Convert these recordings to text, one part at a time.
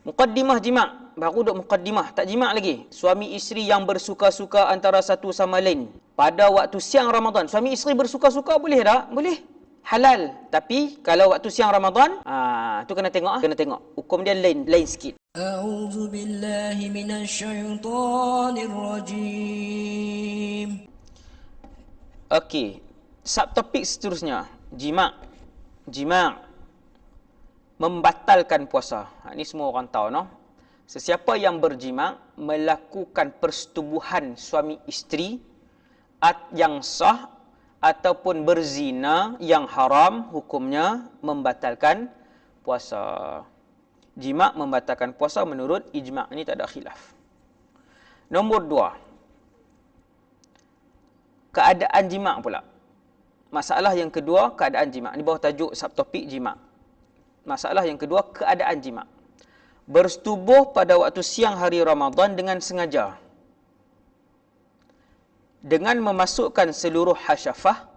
Muqaddimah jima', baru duk muqaddimah, tak jima' lagi. Suami isteri yang bersuka-suka antara satu sama lain pada waktu siang Ramadan. Suami isteri bersuka-suka boleh tak? Boleh. Halal. Tapi kalau waktu siang Ramadan, tu kena tengok kena tengok. Hukum dia lain sikit. A'udzu billahi minasyaitonir rajim. Okey. Subtopik seterusnya, jima'. Jima' membatalkan puasa. Ini semua orang tahu, no? Sesiapa yang berjima' melakukan persetubuhan suami isteri yang sah ataupun berzina yang haram, hukumnya membatalkan puasa. Jima' membatalkan puasa menurut ijma'. Ini tak ada khilaf. Nombor 2. Keadaan jima' pula. Masalah yang kedua, keadaan jima'. Ini bawah tajuk subtopik jima'. Masalah yang kedua, keadaan jima'. Bersetubuh pada waktu siang hari Ramadan dengan sengaja. Dengan memasukkan seluruh hasyafah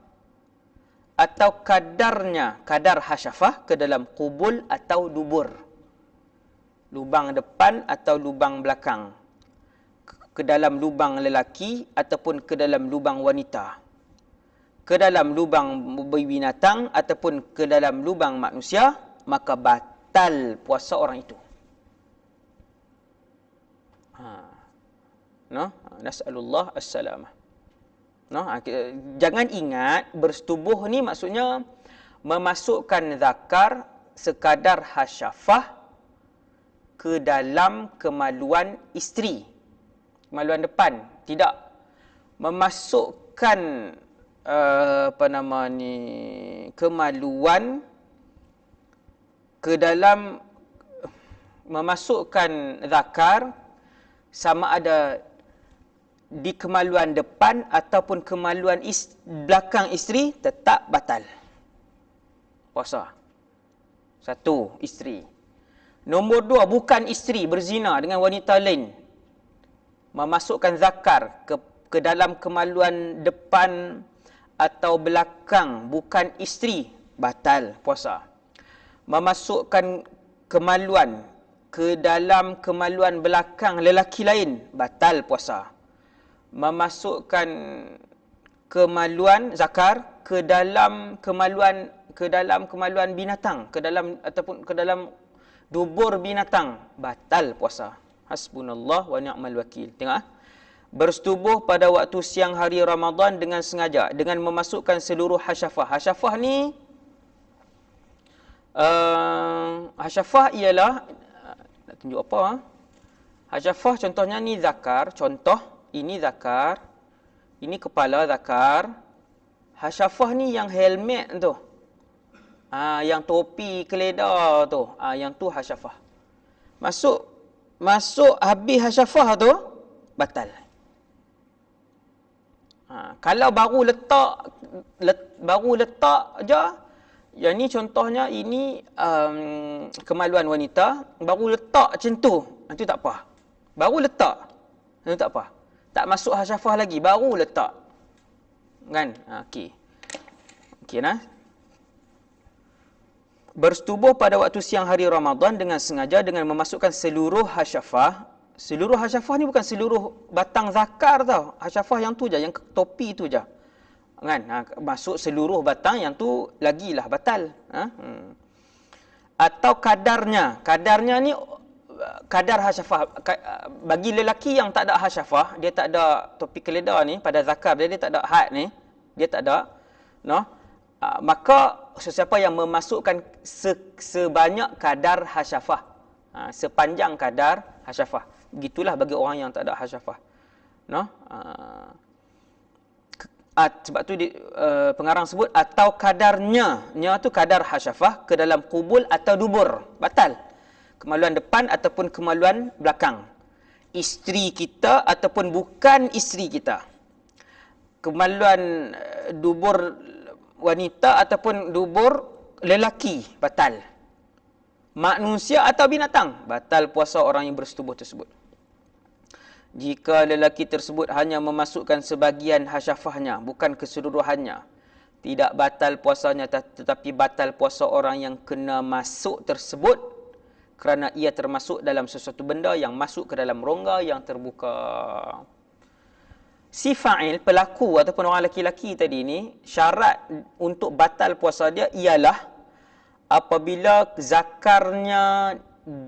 atau kadar hasyafah ke dalam qubul atau dubur. Lubang depan atau lubang belakang. Ke dalam lubang lelaki ataupun ke dalam lubang wanita. Ke dalam lubang binatang ataupun ke dalam lubang manusia, maka batal puasa orang itu. No? Nas'alullah as-salamah. No? Jangan ingat bersetubuh ni maksudnya memasukkan zakar sekadar hasyafah ke dalam kemaluan isteri. Kemaluan depan. Tidak. Memasukkan kemaluan ke dalam, memasukkan zakar sama ada di kemaluan depan ataupun kemaluan belakang isteri, tetap batal puasa. 1, isteri. Nombor 2, bukan isteri, berzina dengan wanita lain. Memasukkan zakar ke dalam kemaluan depan atau belakang, bukan isteri, batal puasa. Memasukkan kemaluan ke dalam kemaluan belakang lelaki lain, batal puasa. Memasukkan kemaluan zakar ke dalam kemaluan binatang, ke dalam dubur binatang, batal puasa. Hasbunallah wa ni'mal wakil. Tengok. Bersetubuh pada waktu siang hari Ramadan dengan sengaja, dengan memasukkan seluruh hasyafah. Hasyafah ni hasyafah ialah, nak tunjuk apa? Hasyafah contohnya ni zakar, contoh ini zakar, ini kepala zakar. Hasyafah ni yang helmet tu. Yang topi keledar tu. Yang tu hasyafah. Masuk habis hasyafah tu, batal. Kalau baru letak je, yang ni contohnya ini kemaluan wanita, baru letak macam tu, itu tak apa. Baru letak, itu tak apa. Tak masuk hasyafah lagi, baru letak. Kan? Okey. Okey nah. Bersetubuh pada waktu siang hari Ramadan dengan sengaja dengan memasukkan seluruh hasyafah. Seluruh hasyafah ni bukan seluruh batang zakar tau. Hasyafah yang tu je, yang topi tu je. Kan? Masuk seluruh batang, yang tu lagilah batal. Atau kadarnya. Kadarnya ni kadar hasyafah. Bagi lelaki yang tak ada hasyafah, dia tak ada topi keledar ni pada zakar dia tak ada had ni, dia tak ada, no? Maka sesiapa yang memasukkan sebanyak kadar hasyafah, sepanjang kadar hasyafah, begitulah bagi orang yang tak ada hasyafah, no? Sebab tu pengarang sebut atau kadarnya, nya tu kadar hasyafah ke dalam kubul atau dubur, batal. Kemaluan depan ataupun kemaluan belakang. Isteri kita ataupun bukan isteri kita. Kemaluan dubur wanita ataupun dubur lelaki, batal. Manusia atau binatang, batal puasa orang yang bersetubuh tersebut. Jika lelaki tersebut hanya memasukkan sebahagian hasyafahnya, bukan keseluruhannya, tidak batal puasanya, tetapi batal puasa orang yang kena masuk tersebut kerana ia termasuk dalam sesuatu benda yang masuk ke dalam rongga yang terbuka. Si fa'il, pelaku ataupun orang lelaki tadi ni, syarat untuk batal puasa dia ialah apabila zakarnya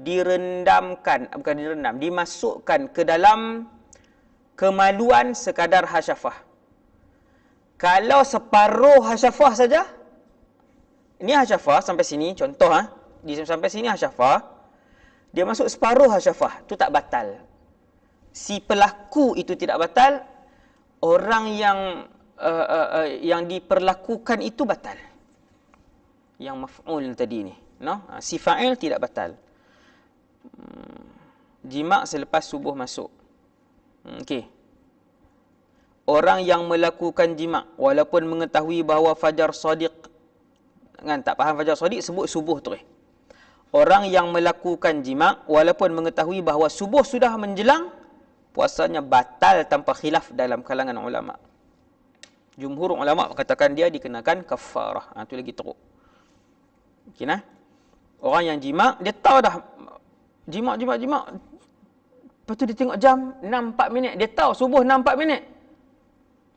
direndamkan, bukan direndam, dimasukkan ke dalam kemaluan sekadar hasyafah. Kalau separuh hasyafah saja, ini hasyafah sampai sini, contoh sampai sini hasyafah, dia masuk separuh hasyafah, tu tak batal. Si pelaku itu tidak batal, orang yang diperlakukan itu batal. Yang maf'ul tadi ni, si fa'il tidak batal. Jima' selepas subuh masuk. Okey. Orang yang melakukan jima' walaupun mengetahui bahawa fajar shadiq, kan tak faham fajar shadiq, sebut subuh terus. Orang yang melakukan jima' walaupun mengetahui bahawa subuh sudah menjelang, puasanya batal tanpa khilaf dalam kalangan ulama. Jumhur ulama katakan dia dikenakan kafarah. Itu lagi teruk. Okey nah. Orang yang jima', dia tahu dah jima'. Lepas tu dia tengok jam 6:04 minit. Dia tahu subuh 6:04 minit.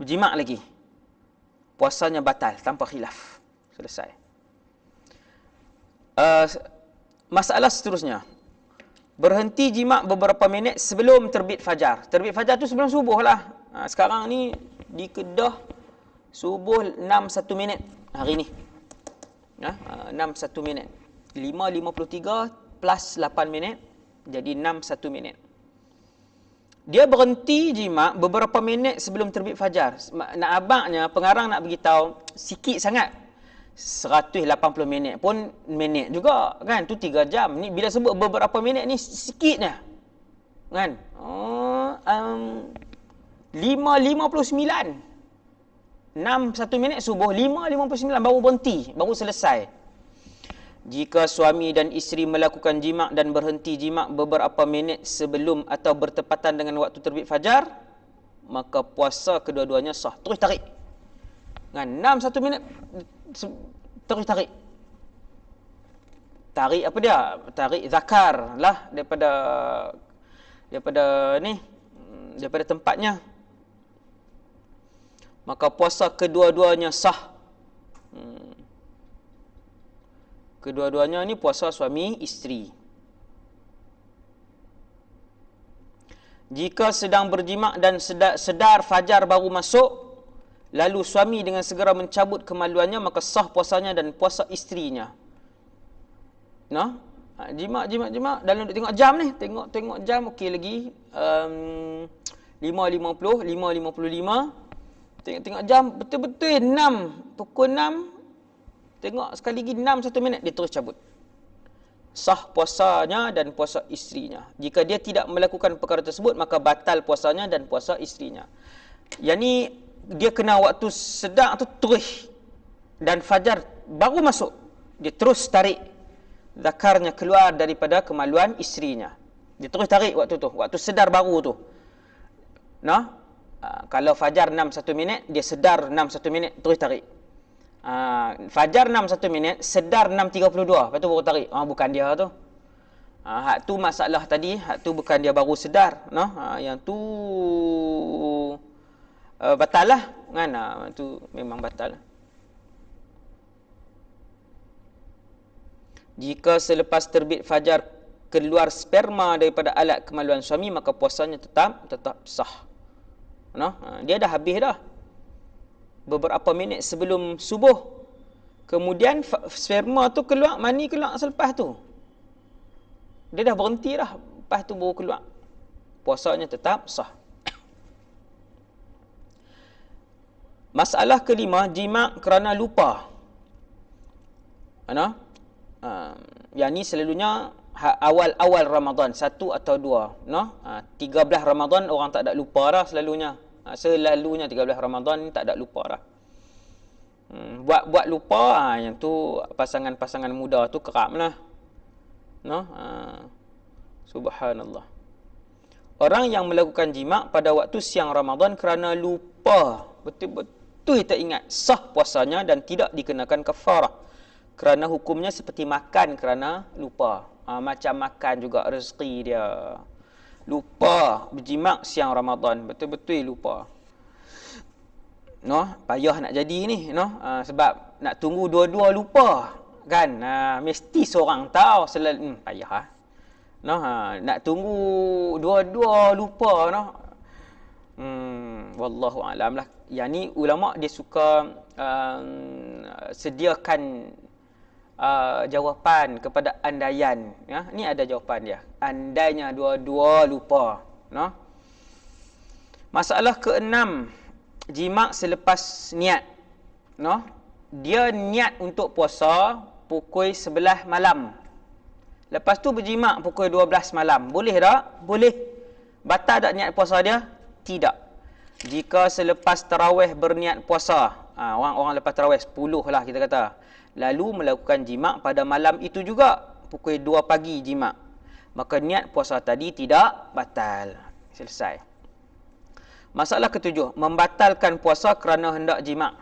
Jima' lagi. Puasanya batal tanpa khilaf. Selesai. Masalah seterusnya. Berhenti jima' beberapa minit sebelum terbit fajar. Terbit fajar tu sebelum subuh lah. Sekarang ni di Kedah subuh 6:01 minit hari ni. 6:01 minit. 5:53 plus 8 minit jadi 6:01 minit. Dia berhenti jima' beberapa minit sebelum terbit fajar. Nak abangnya pengarang nak beritahu sikit sangat. 180 minit pun minit juga kan, tu 3 jam. Ni bila sebut beberapa minit ni sikitnya. Kan? 5:59. 6:01 minit subuh, 5:59 baru berhenti, baru selesai. Jika suami dan isteri melakukan jima' dan berhenti jima' beberapa minit sebelum atau bertepatan dengan waktu terbit fajar, maka puasa kedua-duanya sah. Terus tarik. Kan 6:01 minit terus tarik. Tarik apa dia? Tarik zakar lah daripada tempatnya. Maka puasa kedua-duanya sah. Kedua-duanya ni puasa suami isteri. Jika sedang berjima' dan sedar fajar baru masuk, lalu suami dengan segera mencabut kemaluannya, maka sah puasanya dan puasa isterinya. Jima' dalam duk tengok jam ni, tengok jam okey lagi. 5:50, 5:55. Tengok jam betul-betul 6, pukul 6. Tengok sekali lagi 6:01 minit, dia terus cabut. Sah puasanya dan puasa isterinya. Jika dia tidak melakukan perkara tersebut, maka batal puasanya dan puasa isterinya. Yang ni dia kena waktu sedang tu terus, dan fajar baru masuk, dia terus tarik zakarnya keluar daripada kemaluan isterinya. Dia terus tarik waktu tu, waktu sedar baru tu. Kalau fajar 6:01 minit, dia sedar 6:01 minit, terus tarik. Fajar 6:01 minit, sedar 6:32, lepas tu baru tarik. Bukan dia tu. Hak tu masalah tadi, hak tu bukan dia baru sedar. Yang tu batal lah. Kan? Tu memang batal. Jika selepas terbit fajar keluar sperma daripada alat kemaluan suami, maka puasanya tetap sah. Dia dah habis dah. Beberapa minit sebelum subuh, kemudian sperma tu keluar, mani keluar selepas tu. Dia dah berhenti dah, lepas tu baru keluar. Puasanya tetap sah. Masalah kelima, jima' kerana lupa. Yang ni selalunya awal-awal Ramadan, 1 atau 2. 13 Ramadan orang tak ada lupa dah selalunya. Selalunya 13 Ramadan ni tak ada lupa dah. Buat lupa, yang tu pasangan-pasangan muda tu kerap lah. Subhanallah. Orang yang melakukan jima' pada waktu siang Ramadan kerana lupa, betul-betul tak ingat, sah puasanya dan tidak dikenakan kafarah. Kerana hukumnya seperti makan kerana lupa. Macam makan juga rezeki dia. Lupa berjimak siang Ramadan. Betul-betul lupa. Payah nak jadi ni. Sebab nak tunggu dua-dua lupa. Kan? Mesti seorang tahu. Payah. Nak tunggu dua-dua lupa. Wallahu alam lah. Yang ni ulama dia suka sediakan jawapan kepada andaian. Ni ada jawapan dia. Andainya dua-dua lupa. Masalah keenam, jimak selepas niat. Dia niat untuk puasa pukul 11 malam. Lepas tu berjimak pukul 12 malam. Boleh tak? Boleh. Batal tak niat puasa dia? Tidak. Jika selepas tarawih berniat puasa, orang lepas tarawih 10 lah kita kata, lalu melakukan jimak pada malam itu juga, pukul 2 pagi jimak, maka niat puasa tadi tidak batal. Selesai. Masalah ketujuh, membatalkan puasa kerana hendak jimak.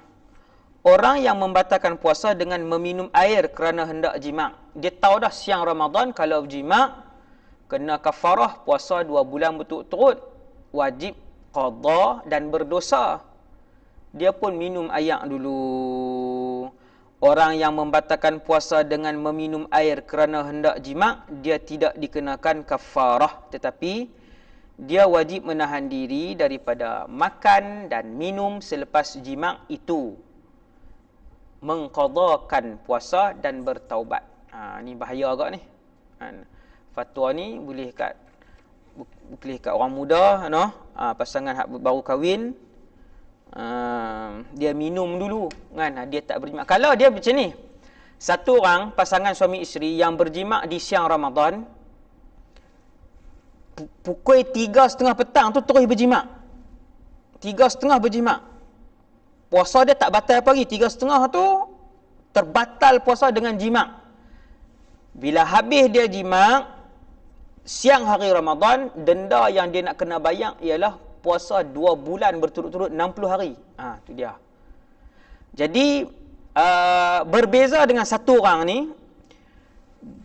Orang yang membatalkan puasa dengan meminum air kerana hendak jimak, dia tahu dah siang Ramadan kalau berjimak kena kafarah puasa 2 bulan berturut-turut, wajib qada dan berdosa. Dia pun minum air dulu. Orang yang membatalkan puasa dengan meminum air kerana hendak jimak, dia tidak dikenakan kafarah, tetapi dia wajib menahan diri daripada makan dan minum selepas jimak itu, mengqadakan puasa dan bertaubat. Ni bahaya agak ni. Fatwa ni boleh kat orang muda, pasangan baru kahwin, dia minum dulu kan, dia tak berjimak. Kalau dia macam ni, satu orang pasangan suami isteri yang berjimak di siang Ramadan, pukul 3:30 petang tu terus berjimak, 3:30 berjimak, puasa dia tak batal pagi. 3:30 tu terbatal puasa dengan jimak. Bila habis dia jimak siang hari Ramadan, denda yang dia nak kena bayar ialah puasa 2 bulan berturut-turut 60 hari. Tu dia. Jadi berbeza dengan satu orang ni,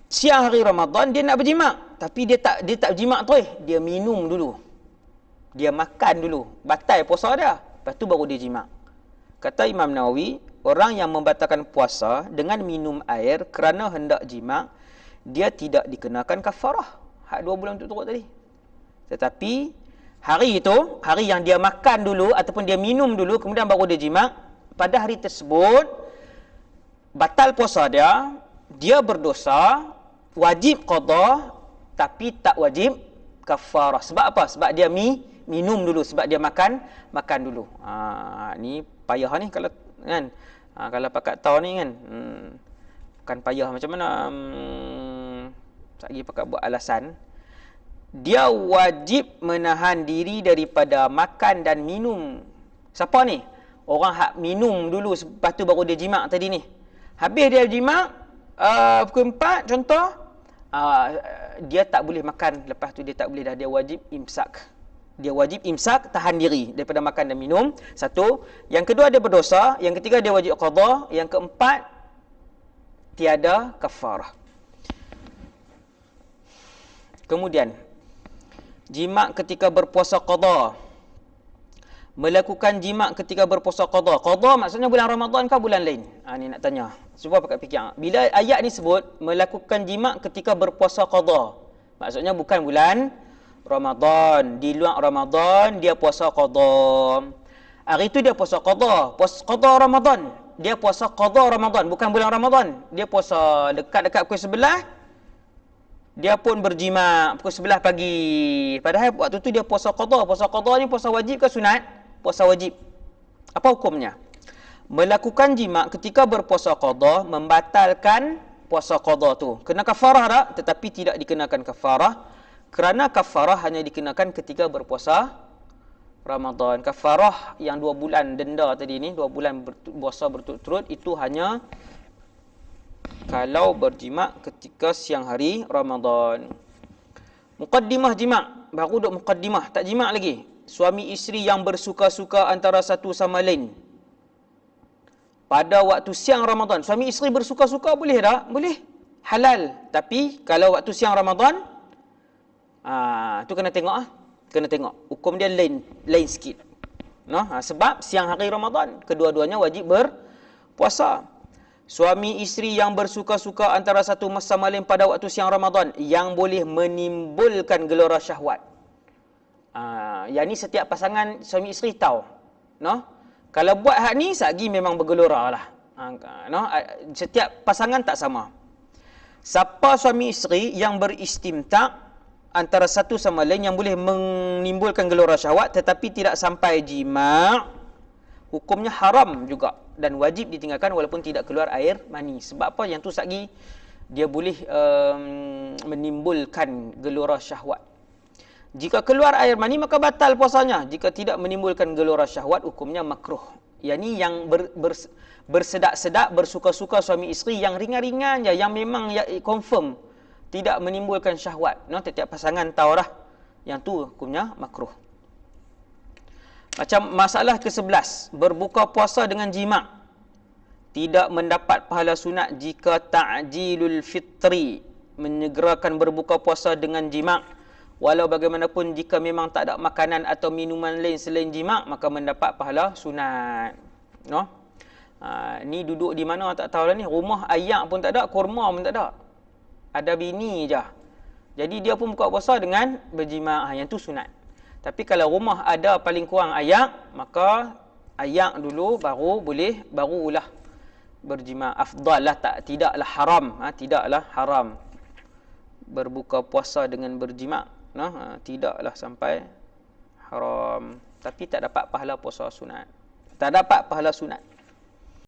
siang hari Ramadan dia nak berjimak, tapi dia tak berjimak terus, dia minum dulu, dia makan dulu, batal puasa dia, lepas tu baru dia jimak. Kata Imam Nawawi, orang yang membatalkan puasa dengan minum air kerana hendak jimak, dia tidak dikenakan kafarah hak 2 bulan turut-turut tadi. Tetapi hari itu, hari yang dia makan dulu ataupun dia minum dulu kemudian baru dia jimak, pada hari tersebut batal puasa dia, dia berdosa, wajib qada tapi tak wajib kafarah. Sebab apa? Sebab dia minum dulu, sebab dia makan dulu. Ni payah ni kalau kan. Kalau pakat tahu ni kan. Bukan payah macam mana. Lagi pakat buat alasan. Dia wajib menahan diri daripada makan dan minum. Siapa ni? Orang hak minum dulu lepas tu baru dia jimak tadi ni. Habis dia jimak pukul 4 contoh, dia tak boleh makan, lepas tu dia tak boleh dah, dia wajib imsak. Dia wajib imsak, tahan diri daripada makan dan minum. Satu. Yang kedua, dia berdosa. Yang ketiga, dia wajib qada. Yang keempat, tiada kafarah. Kemudian, jimak ketika berpuasa qada. Melakukan jimak ketika berpuasa qada. Qada maksudnya bulan Ramadan ke bulan lain? Ni nak tanya. Cuba pakai fikir. Bila ayat ni sebut melakukan jimak ketika berpuasa qada, maksudnya bukan bulan Ramadan. Di luar Ramadan dia puasa qada. Hari tu dia puasa qada. Puasa qada Ramadan. Dia puasa qada Ramadan, bukan bulan Ramadan. Dia puasa dekat-dekat pukul 11. Dia pun berjimak pukul 11 pagi. Padahal waktu tu dia puasa qada. Puasa qada ni puasa wajib ke sunat? Puasa wajib. Apa hukumnya? Melakukan jimak ketika berpuasa qada membatalkan puasa qada tu. Kena kafarah tak? Tetapi tidak dikenakan kafarah. Kerana kafarah hanya dikenakan ketika berpuasa Ramadan. Kafarah yang 2 bulan denda tadi ni, 2 bulan puasa berturut-turut, itu hanya kalau berjimak ketika siang hari Ramadan. Muqaddimah jimak. Baru duk muqaddimah, tak jimak lagi. Suami isteri yang bersuka-suka antara satu sama lain. Pada waktu siang Ramadan, suami isteri bersuka-suka boleh tak? Boleh. halal. Tapi kalau waktu siang Ramadan, tu kena tengok kena tengok. Hukum dia lain sikit. Sebab siang hari Ramadan, kedua-duanya wajib berpuasa. Suami isteri yang bersuka-suka antara satu masa sama lain pada waktu siang Ramadan yang boleh menimbulkan gelora syahwat. Yang ni setiap pasangan suami isteri tahu. Kalau buat hak ni, sagi memang bergelora lah. Setiap pasangan tak sama. Siapa suami isteri yang beristimtak antara satu sama lain yang boleh menimbulkan gelora syahwat tetapi tidak sampai jima', hukumnya haram juga dan wajib ditinggalkan walaupun tidak keluar air mani. Sebab apa? Yang tu sagi dia boleh menimbulkan gelora syahwat. Jika keluar air mani maka batal puasanya. Jika tidak menimbulkan gelora syahwat, hukumnya makruh. Yang ni yang bersedak-sedak, bersuka-suka suami isteri yang ringan-ringan je, yang memang confirm tidak menimbulkan syahwat. Setiap pasangan tahu dah. Yang tu hukumnya makruh. Macam masalah ke-11, berbuka puasa dengan jima'. Tidak mendapat pahala sunat jika ta'jilul fitri, menyegerakan berbuka puasa dengan jima'. Walau bagaimanapun jika memang tak ada makanan atau minuman lain selain jima', maka mendapat pahala sunat. Ni duduk di mana tak tahu lah ni. Rumah ayak pun tak ada, kurma pun tak ada. Ada bini je. Jadi dia pun buka puasa dengan berjima'. Yang tu sunat. Tapi kalau rumah ada paling kurang ayak, maka ayak dulu barulah berjima'. Afdal lah, tidaklah haram. Tidaklah haram berbuka puasa dengan berjima'. Tidaklah sampai haram. Tapi tak dapat pahala puasa sunat. Tak dapat pahala sunat.